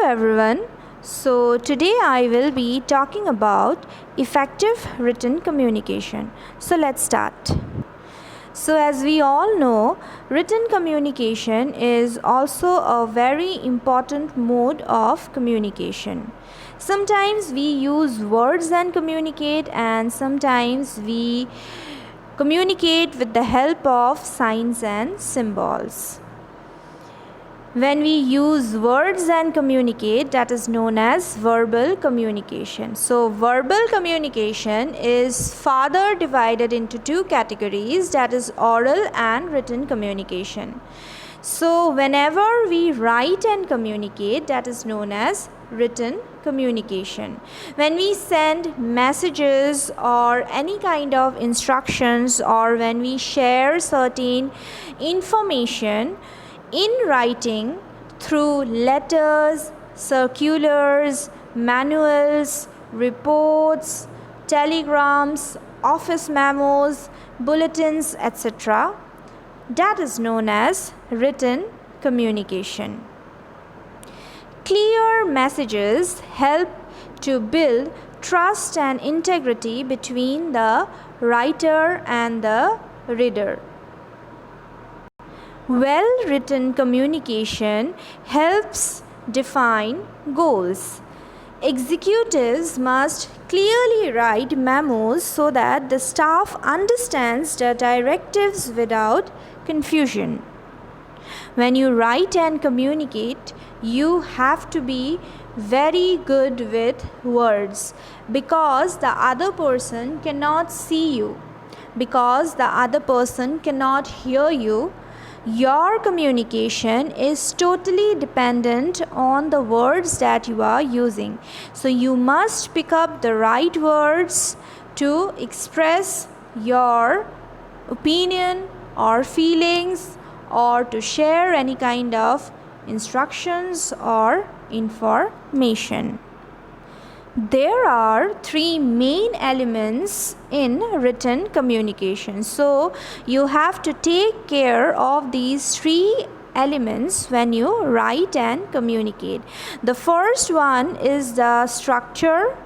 everyone. So today I will be talking about effective written communication. So let's start. So as we all know, written communication is also a very important mode of communication. Sometimes we use words and communicate, and sometimes we communicate with the help of signs and symbols. When we use words and communicate, that is known as verbal communication. So verbal communication is further divided into two categories, that is oral and written communication. So whenever we write and communicate, that is known as written communication. When we send messages or any kind of instructions, or when we share certain information in writing through letters, circulars, manuals, reports, telegrams, office memos, bulletins, etc., that is known as written communication. Clear messages help to build trust and integrity between the writer and the reader. Well-written communication helps define goals. Executives must clearly write memos so that the staff understands the directives without confusion. When you write and communicate, you have to be very good with words, because the other person cannot see you, because the other person cannot hear you. Your communication is totally dependent on the words that you are using. So you must pick up the right words to express your opinion or feelings, or to share any kind of instructions or information. There are three main elements in written communication. So you have to take care of these three elements when you write and communicate. The first one is the structure,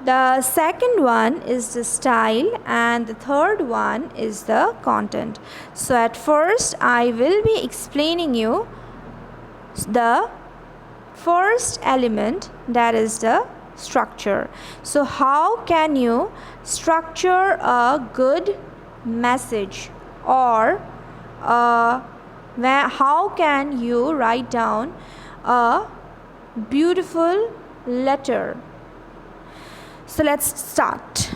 the second one is the style, and the third one is the content. So at first I will be explaining you the first element, that is the structure. So how can you structure a good message, or how can you write down a beautiful letter? So let's start.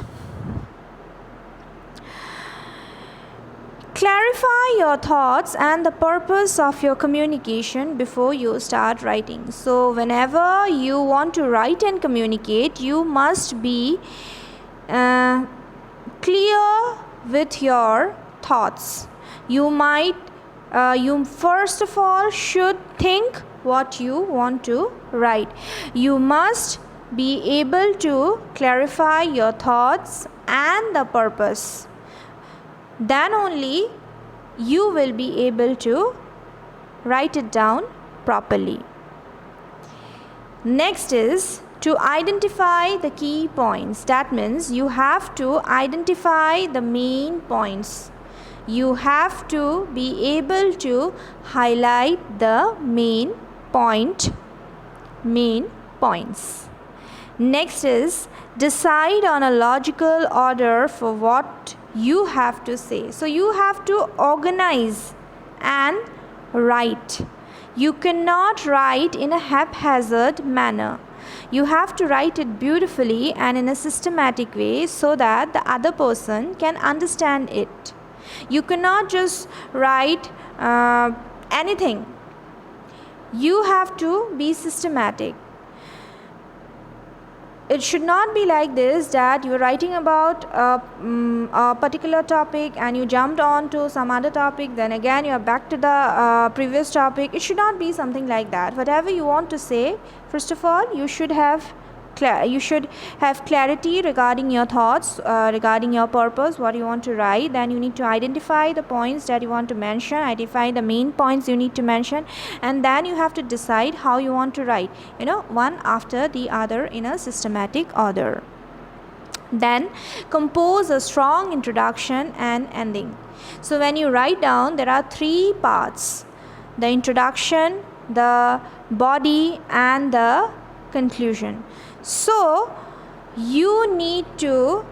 Clarify your thoughts and the purpose of your communication before you start writing. So whenever you want to write and communicate, you must be clear with your thoughts. You first of all should think what you want to write. You must be able to clarify your thoughts and the purpose. Then only you will be able to write it down properly. Next is to identify the key points. That means you have to identify the main points. You have to be able to highlight the main points. Next is decide on a logical order for what you have to say. So you have to organize and write. You cannot write in a haphazard manner. You have to write it beautifully and in a systematic way so that the other person can understand it. You cannot just write anything. You have to be systematic. It should not be like this, that you are writing about a particular topic and you jumped on to some other topic, then again you are back to the previous topic. It should not be something like that. Whatever you want to say, first of all, you should have you should have clarity regarding your thoughts, regarding your purpose, what you want to write. Then you need to identify the points that you want to mention, identify the main points you need to mention, and then you have to decide how you want to write, one after the other in a systematic order. Then compose a strong introduction and ending. So when you write down, there are 3 parts: the introduction, the body, and the conclusion. So you need to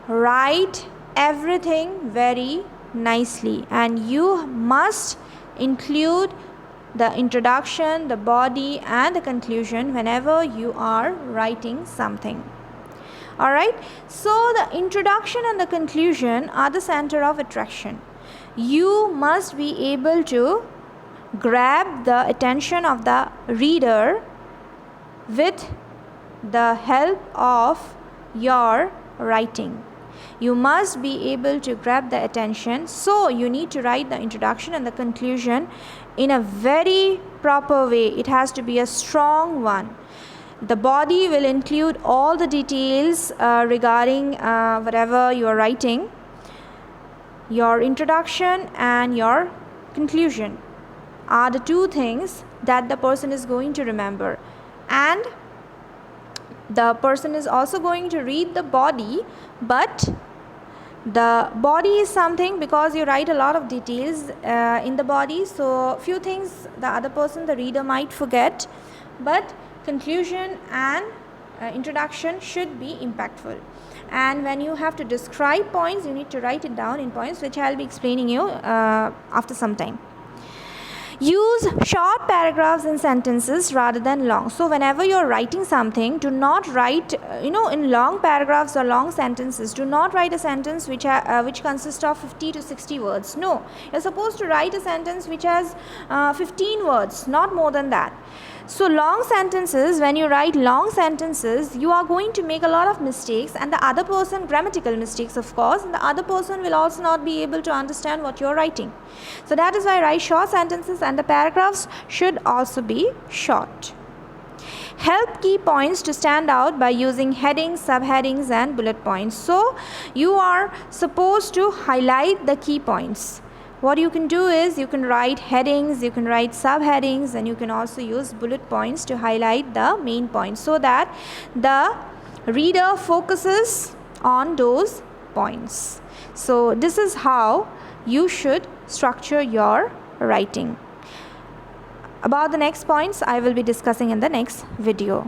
write everything very nicely, and you must include the introduction, the body, and the conclusion whenever you are writing something. Alright, so the introduction and the conclusion are the center of attraction. You must be able to grab the attention of the reader with the help of your writing. You must be able to grab the attention, so you need to write the introduction and the conclusion in a very proper way. It has to be a strong one. The body will include all the details regarding whatever you are writing. Your introduction and your conclusion are the 2 things that the person is going to remember, and the person is also going to read the body, but the body is something, because you write a lot of details in the body, so few things the other person, the reader, might forget, but conclusion and introduction should be impactful. And when you have to describe points, you need to write it down in points, which I will be explaining you after some time. Use short paragraphs and sentences rather than long. So whenever you're writing something, do not write in long paragraphs or long sentences. Do not write a sentence which consists of 50 to 60 words. No, you're supposed to write a sentence which has 15 words, not more than that. So long sentences, when you write long sentences, you are going to make a lot of mistakes, and the other person, grammatical mistakes of course, and the other person will also not be able to understand what you're writing. So that is why write short sentences, and the paragraphs should also be short. Help key points to stand out by using headings, subheadings, and bullet points. So you are supposed to highlight the key points. What you can do is you can write headings, you can write subheadings, and you can also use bullet points to highlight the main points, so that the reader focuses on those points. So this is how you should structure your writing. About the next points, I will be discussing in the next video.